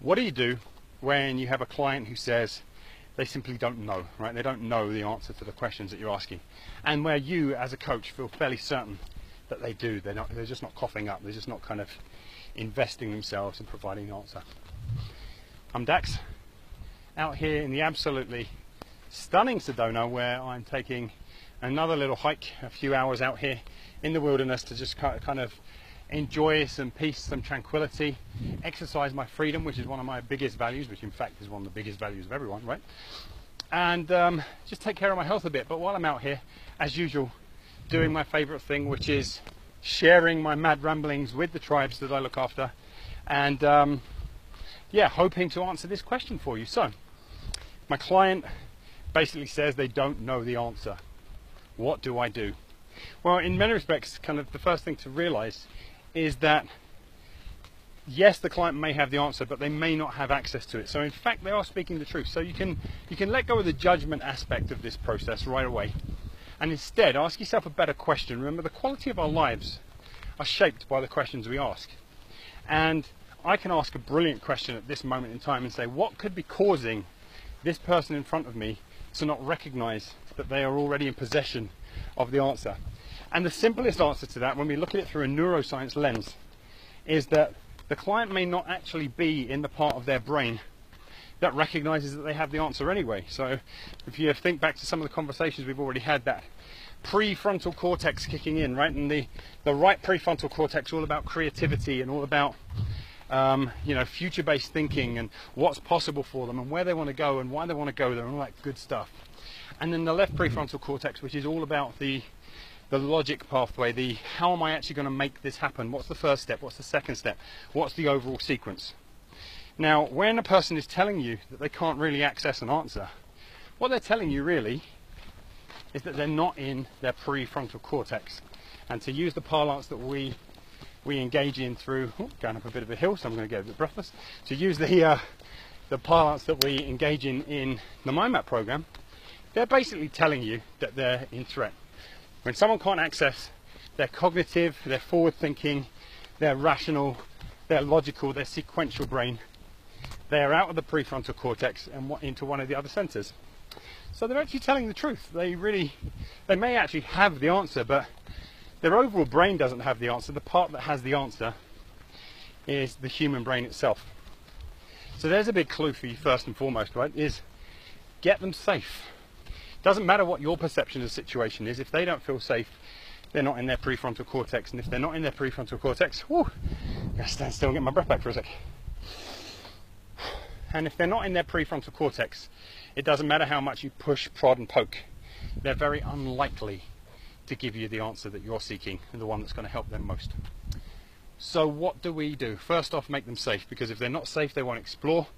What do you do when you have a client who says they simply don't know, right? They don't know the answer to the questions that you're asking, and where you as a coach feel fairly certain that they do. They're just not coughing up. They're just not kind of investing themselves in providing the answer. I'm Dax, out here in the absolutely stunning Sedona, where I'm taking another little hike, a few hours out here in the wilderness to just kind of enjoy some peace, some tranquility, exercise my freedom, which is one of my biggest values, which in fact is one of the biggest values of everyone, right? And just take care of my health a bit. But while I'm out here, as usual, doing my favorite thing, which is sharing my mad ramblings with the tribes that I look after, and yeah, hoping to answer this question for you. So my client basically says they don't know the answer. What do I do? Well, in many respects, kind of the first thing to realize is that yes, the client may have the answer, but they may not have access to it. So in fact, they are speaking the truth. So you can let go of the judgment aspect of this process right away, and instead ask yourself a better question. Remember, the quality of our lives are shaped by the questions we ask. And I can ask a brilliant question at this moment in time and say, what could be causing this person in front of me to not recognize that they are already in possession of the answer? And the simplest answer to that, when we look at it through a neuroscience lens, is that the client may not actually be in the part of their brain that recognizes that they have the answer anyway. So if you think back to some of the conversations we've already had, that prefrontal cortex kicking in, right? And the right prefrontal cortex, all about creativity and all about future-based thinking and what's possible for them and where they want to go and why they want to go there and all that good stuff. And then the left prefrontal cortex, which is all about the logic pathway, the how am I actually going to make this happen? What's the first step? What's the second step? What's the overall sequence? Now, when a person is telling you that they can't really access an answer, what they're telling you really is that they're not in their prefrontal cortex. And to use the parlance that we engage in through, going up a bit of a hill, so I'm going to get a bit breathless, to use the parlance that we engage in the mind map program, they're basically telling you that they're in threat. When someone can't access their cognitive, their forward thinking, their rational, their logical, their sequential brain, they are out of the prefrontal cortex and into one of the other centers. So they're actually telling the truth. They may actually have the answer, but their overall brain doesn't have the answer. The part that has the answer is the human brain itself. So there's a big clue for you first and foremost, right? Is get them safe. Doesn't matter what your perception of the situation is. If they don't feel safe, they're not in their prefrontal cortex. And if they're not in their prefrontal cortex, I'm gonna stand still and get my breath back for a sec. And if they're not in their prefrontal cortex, it doesn't matter how much you push, prod and poke. They're very unlikely to give you the answer that you're seeking and the one that's going to help them most. So what do we do? First off, make them safe, because if they're not safe, they won't explore.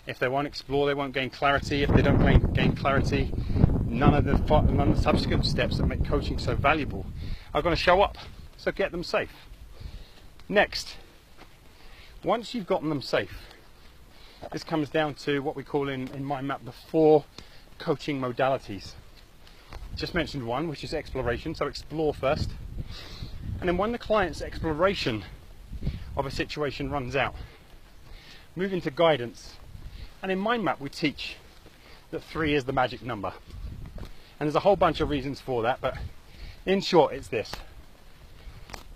If they won't explore, they won't gain clarity. If they don't gain clarity, none of the subsequent steps that make coaching so valuable are going to show up. So get them safe. Next, once you've gotten them safe, this comes down to what we call in Mind Map the 4 coaching modalities. Just mentioned one, which is exploration. So explore first, and then when the client's exploration of a situation runs out, move into guidance. And in Mind Map we teach that 3 is the magic number, and there's a whole bunch of reasons for that, but in short it's this: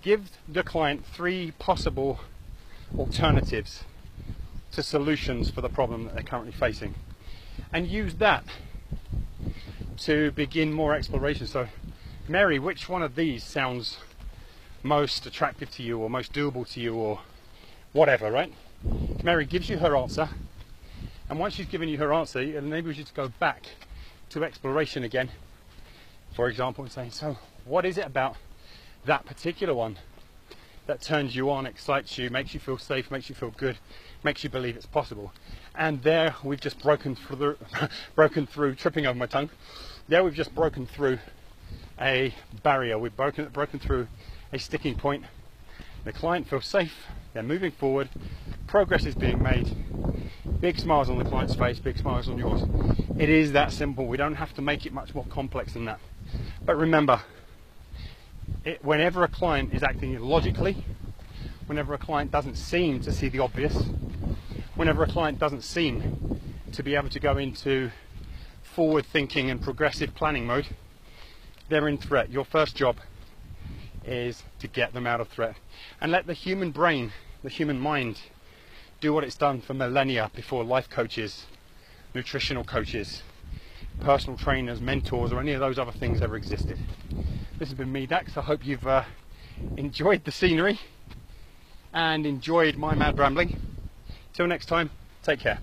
give the client 3 possible alternatives to solutions for the problem that they're currently facing, and use that to begin more exploration. So, Mary, which one of these sounds most attractive to you or most doable to you or whatever, right? Mary gives you her answer, and once she's given you her answer, it enables you to go back to exploration again, for example, and saying, so what is it about that particular one that turns you on, excites you, makes you feel safe, makes you feel good, makes you believe it's possible? And there we've just broken through, tripping over my tongue, there we've just broken through a barrier. We've broken through a sticking point. The client feels safe, they're moving forward, progress is being made, big smiles on the client's face, big smiles on yours. It is that simple. We don't have to make it much more complex than that. But remember, whenever a client is acting illogically, whenever a client doesn't seem to see the obvious, whenever a client doesn't seem to be able to go into forward thinking and progressive planning mode, they're in threat. Your first job is to get them out of threat and let the human brain, the human mind, do what it's done for millennia before life coaches, nutritional coaches, personal trainers, mentors, or any of those other things ever existed. This has been me, Dax. I hope you've enjoyed the scenery and enjoyed my mad rambling. Till next time, take care.